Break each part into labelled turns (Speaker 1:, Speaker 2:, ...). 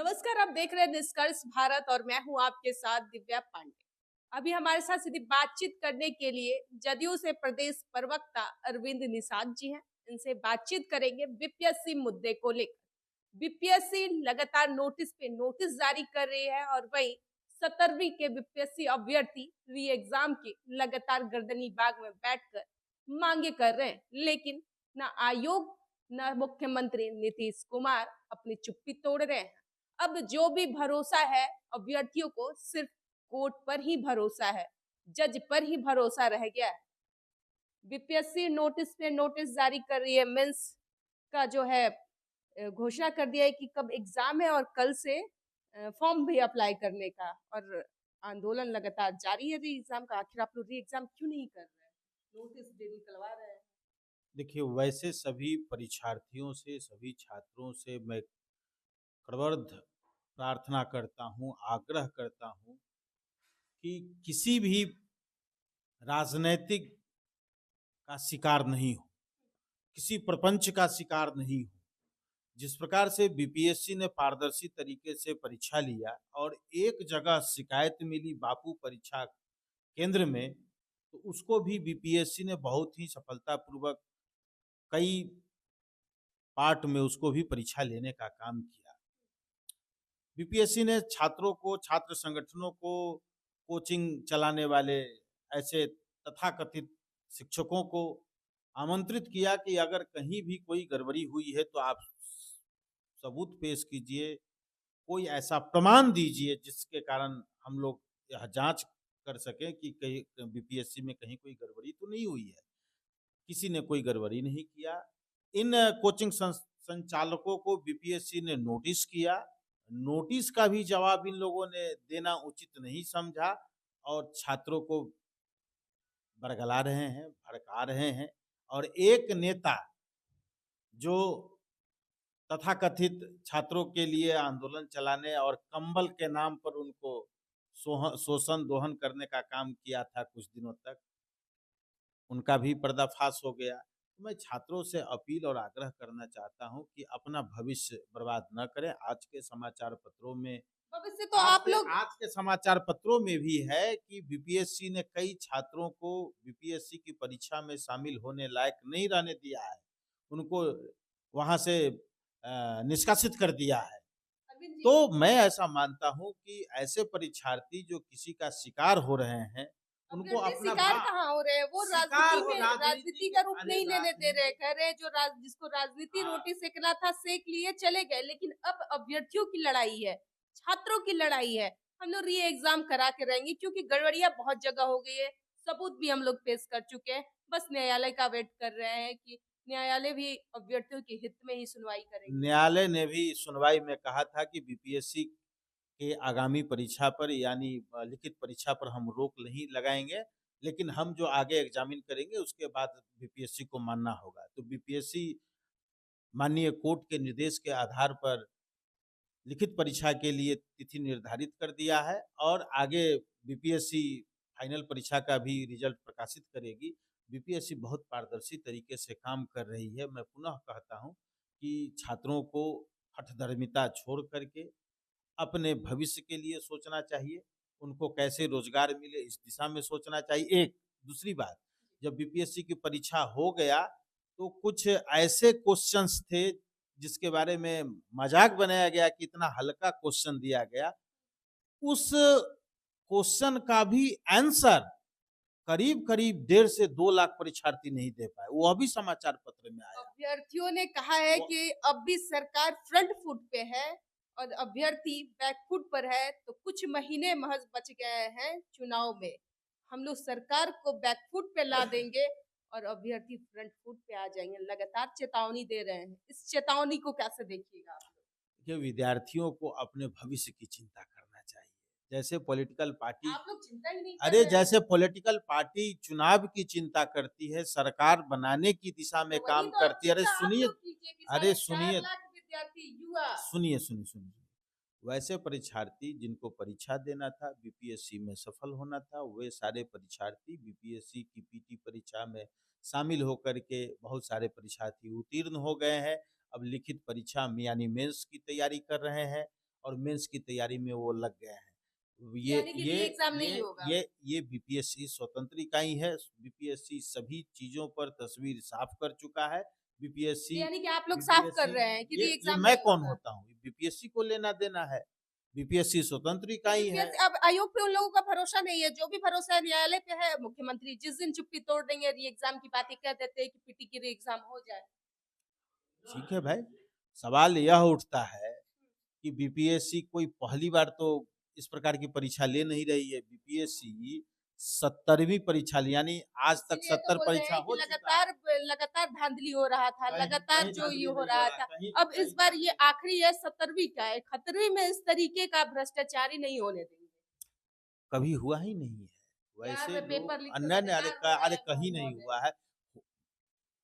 Speaker 1: नमस्कार, आप देख रहे हैं निष्कर्ष भारत और मैं हूं आपके साथ दिव्या पांडे। अभी हमारे साथ सीधी बातचीत करने के लिए जदयू से प्रदेश प्रवक्ता अरविंद निषाद जी हैं। इनसे बातचीत करेंगे बीपीएससी मुद्दे को लेकर। बीपीएससी लगातार नोटिस पे नोटिस जारी कर रही है और वही 17वीं के बीपीएससी अभ्यर्थी री एग्जाम की लगातार गर्दनी बाग में बैठकर मांगे कर रहे हैं, लेकिन न आयोग न मुख्यमंत्री नीतीश कुमार अपनी चुप्पी तोड़ रहे हैं। अब जो भी भरोसा है अभ्यर्थियों को सिर्फ कोर्ट पर ही भरोसा है, जज पर ही भरोसा रह गया है। बीपीएससी नोटिस पे नोटिस जारी कर रही है। मेंस का जो है घोषणा कर दिया है कि कब एग्जाम है और कल से फॉर्म भी अप्लाई करने का, और आंदोलन लगातार जारी है री एग्जाम का। आखिर आप लोग री एग्जाम क्यों नहीं कर रहे हैं? नोटिस दे निकलवा रहे हैं।
Speaker 2: देखिए, वैसे सभी परीक्षार्थियों से, सभी छात्रों से मैं प्रवर्ध प्रार्थना करता हूँ, आग्रह करता हूँ कि किसी भी राजनैतिक का शिकार नहीं हो, किसी प्रपंच का शिकार नहीं हो। जिस प्रकार से बीपीएससी ने पारदर्शी तरीके से परीक्षा लिया और एक जगह शिकायत मिली बापू परीक्षा केंद्र में, तो उसको भी बीपीएससी ने बहुत ही सफलतापूर्वक कई पार्ट में उसको भी परीक्षा लेने का काम किया। बीपीएससी ने छात्रों को, छात्र संगठनों को, कोचिंग चलाने वाले ऐसे तथाकथित शिक्षकों को आमंत्रित किया कि अगर कहीं भी कोई गड़बड़ी हुई है तो आप सबूत पेश कीजिए, कोई ऐसा प्रमाण दीजिए जिसके कारण हम लोग यह जांच कर सकें कि कहीं बीपीएससी में कहीं कोई गड़बड़ी तो नहीं हुई है। किसी ने कोई गड़बड़ी नहीं किया। इन कोचिंग संचालकों को बीपीएससी ने नोटिस किया। नोटिस का भी जवाब इन लोगों ने देना उचित नहीं समझा और छात्रों को बरगला रहे हैं, भड़का रहे हैं। और एक नेता जो तथाकथित छात्रों के लिए आंदोलन चलाने और कंबल के नाम पर उनको शोषण दोहन करने का काम किया था कुछ दिनों तक, उनका भी पर्दाफाश हो गया। तो मैं छात्रों से अपील और आग्रह करना चाहता हूं कि अपना भविष्य बर्बाद न करें। आज के समाचार पत्रों में
Speaker 1: भविष्य तो आप लोग
Speaker 2: आज के समाचार पत्रों में भी है कि बीपीएससी ने कई छात्रों को बीपीएससी की परीक्षा में शामिल होने लायक नहीं रहने दिया है, उनको वहां से निष्कासित कर दिया है।
Speaker 1: अरविंद जी,
Speaker 2: तो मैं ऐसा मानता हूं कि ऐसे परीक्षार्थी जो किसी का शिकार हो रहे हैं, उनको
Speaker 1: अभ्यर्थी
Speaker 2: अपना
Speaker 1: शिकार कहाँ हो रहे हैं? वो
Speaker 2: शिकार
Speaker 1: राजनीति
Speaker 2: हो,
Speaker 1: में
Speaker 2: राजनीति
Speaker 1: राजनीति
Speaker 2: के
Speaker 1: का रूप
Speaker 2: अरे
Speaker 1: नहीं लेने दे रहे।
Speaker 2: राजनीति।
Speaker 1: कह रहे हैं जो जिसको राजनीति
Speaker 2: हाँ,
Speaker 1: रोटी सेकना था सेक लिए चले गए, लेकिन अब अभ्यर्थियों की लड़ाई है, छात्रों की लड़ाई है। हम लोग री एग्जाम करा के रहेंगे क्योंकि गड़बड़ियां बहुत जगह हो गई है। सबूत भी हम लोग पेश कर चुके हैं, बस न्यायालय का वेट कर रहे हैं कि न्यायालय भी अभ्यर्थियों के हित में ही सुनवाई करेगी।
Speaker 2: न्यायालय ने भी सुनवाई में कहा था कि बीपीएससी के आगामी परीक्षा पर यानी लिखित परीक्षा पर हम रोक नहीं लगाएंगे, लेकिन हम जो आगे एग्जामिन करेंगे उसके बाद बीपीएससी को मानना होगा। तो बीपीएससी माननीय कोर्ट के निर्देश के आधार पर लिखित परीक्षा के लिए तिथि निर्धारित कर दिया है और आगे बीपीएससी फाइनल परीक्षा का भी रिजल्ट प्रकाशित करेगी। बीपीएससी बहुत पारदर्शी तरीके से काम कर रही है। मैं पुनः कहता हूं कि छात्रों को हठधर्मिता छोड़ करके अपने भविष्य के लिए सोचना चाहिए, उनको कैसे रोजगार मिले इस दिशा में सोचना चाहिए। एक दूसरी बात, जब बीपीएससी की परीक्षा हो गया तो कुछ ऐसे क्वेश्चंस थे जिसके बारे में मजाक बनाया गया कि इतना हल्का क्वेश्चन दिया गया, उस क्वेश्चन का भी आंसर करीब करीब 1.5 से 2 लाख परीक्षार्थी नहीं दे पाए। वो अभी समाचार पत्र में आया।
Speaker 1: अभ्यर्थियों ने कहा है
Speaker 2: वो
Speaker 1: कि अब भी सरकार फ्रंट फुट पे है और अभ्यर्थी बैक फुट पर है, तो कुछ महीने महज बच गए हैं चुनाव में। हम लोग सरकार को बैक फुट पे ला देंगे और अभ्यर्थी फ्रंट फुट पे आ जाएंगे। लगातार चेतावनी दे रहे हैं, इस चेतावनी को कैसे देखिएगा आप लोग?
Speaker 2: कि विद्यार्थियों को अपने भविष्य की चिंता करना चाहिए। जैसे पॉलिटिकल पार्टी
Speaker 1: आप लोग चिंता ही नहीं कर
Speaker 2: अरे
Speaker 1: रहे हैं।
Speaker 2: जैसे पॉलिटिकल पार्टी चुनाव की चिंता करती है, सरकार बनाने की दिशा में
Speaker 1: तो वही
Speaker 2: काम
Speaker 1: तो अब
Speaker 2: करती है।
Speaker 1: चिंता आप लोग कीजिए कि
Speaker 2: अरे
Speaker 1: साढ़े चार
Speaker 2: सुनिए,
Speaker 1: लाख विद्यार्थी युवा।
Speaker 2: सुनिए, सुनिए, सुनिए। वैसे परीक्षार्थी जिनको परीक्षा देना था, बीपीएससी में सफल होना था, वे सारे परीक्षार्थी बीपीएससी की पीटी परीक्षा में शामिल होकर के बहुत सारे परीक्षार्थी उत्तीर्ण हो गए हैं। अब लिखित परीक्षा में यानी मेंस की तैयारी कर रहे हैं और मेंस की तैयारी में वो लग गए हैं। ये
Speaker 1: यानी कि री
Speaker 2: ये
Speaker 1: एग्जाम नहीं
Speaker 2: ये
Speaker 1: होगा।
Speaker 2: ये बीपीएससी स्वतंत्र इकाई है। बीपीएससी सभी चीजों पर तस्वीर साफ कर चुका है।
Speaker 1: तो
Speaker 2: बीपीएससी
Speaker 1: यानी कि आप लोग साफ कर
Speaker 2: बीपीएससी
Speaker 1: रहे हैं कि री
Speaker 2: ये
Speaker 1: एग्जाम
Speaker 2: मैं
Speaker 1: नहीं
Speaker 2: कौन
Speaker 1: होगा।
Speaker 2: होता हूँ? बीपीएससी को लेना देना है। बीपीएससी स्वतंत्र
Speaker 1: तो
Speaker 2: इकाई है।
Speaker 1: बीपीएससी अब आयोग पे उन लोगों का भरोसा नहीं है, जो भी भरोसा न्यायालय पे है। मुख्यमंत्री जिस दिन चुप्पी तोड़ देंगे, री एग्जाम की बातें कह देते हैं कि पीटी की री एग्जाम हो जाए।
Speaker 2: ठीक है भाई, सवाल यह उठता है कि बीपीएससी कोई पहली बार तो इस प्रकार की परीक्षा ले नहीं रही है। बीपीएससी 70वीं परीक्षा ली, यानी आज तक
Speaker 1: इसीलिए तो
Speaker 2: 70
Speaker 1: बोल रहे
Speaker 2: परीक्षा
Speaker 1: हैं कि
Speaker 2: हो चुका है।
Speaker 1: लगातार लगातार धांधली हो रहा था,
Speaker 2: कहीं
Speaker 1: लगातार
Speaker 2: कहीं
Speaker 1: जो ये
Speaker 2: धांधली
Speaker 1: हो
Speaker 2: नहीं हो
Speaker 1: रहा
Speaker 2: रहा है,
Speaker 1: था।
Speaker 2: कहीं
Speaker 1: अब
Speaker 2: कहीं
Speaker 1: इस बार ये आखिरी है, 17वीं का है, 18वीं में इस तरीके का भ्रष्टाचार ही नहीं होने देंगे।
Speaker 2: कभी हुआ ही नहीं है। वैसे
Speaker 1: यार
Speaker 2: लोग
Speaker 1: पेपर लीक पे
Speaker 2: अन्य ने
Speaker 1: बदनाम हो
Speaker 2: अरे
Speaker 1: गए,
Speaker 2: कहीं
Speaker 1: बहुत हो
Speaker 2: नहीं
Speaker 1: गए।
Speaker 2: हुआ है।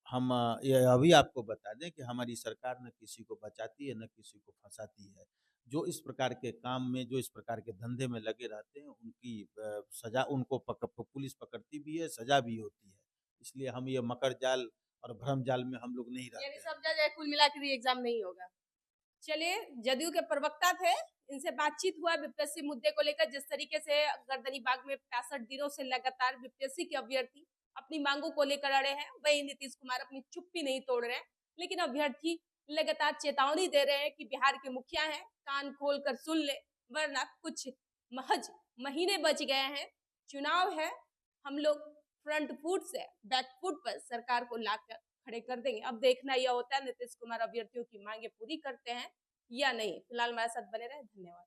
Speaker 2: हम ये अभी आपको बता दें कि हमारी सरकार न किसी को बचाती है, न किसी को फँसाती है। जो इस प्रकार के काम में, जो इस प्रकार के धंधे में लगे रहते हैं, उनकी सज़ा उनको पुलिस पकड़ती भी है, सज़ा भी होती है। इसलिए हम ये मकर जाल और भ्रम जाल में हम लोग नहीं
Speaker 1: यानी
Speaker 2: रहते हैं।
Speaker 1: सब जगह कुल मिला के एग्जाम नहीं होगा। चलिए, जदयू के प्रवक्ता थे, इनसे बातचीत हुआ बीपीएससी मुद्दे को लेकर। जिस तरीके से गर्दनीबाग में 65 दिनों से लगातार बीपीएससी के अभ्यर्थी अपनी मांगों को लेकर अड़े हैं, वही नीतीश कुमार अपनी चुप्पी नहीं तोड़ रहे हैं। लेकिन अभ्यर्थी लगातार चेतावनी दे रहे हैं कि बिहार के मुखिया हैं, कान खोल कर सुन ले, वरना कुछ महज महीने बच गए हैं, चुनाव है, हम लोग फ्रंट फुट से बैक फुट पर सरकार को लाकर खड़े कर देंगे। अब देखना यह होता है नीतीश कुमार अभ्यर्थियों की मांगे पूरी करते हैं या नहीं। फिलहाल हमारे साथ बने रहे, धन्यवाद।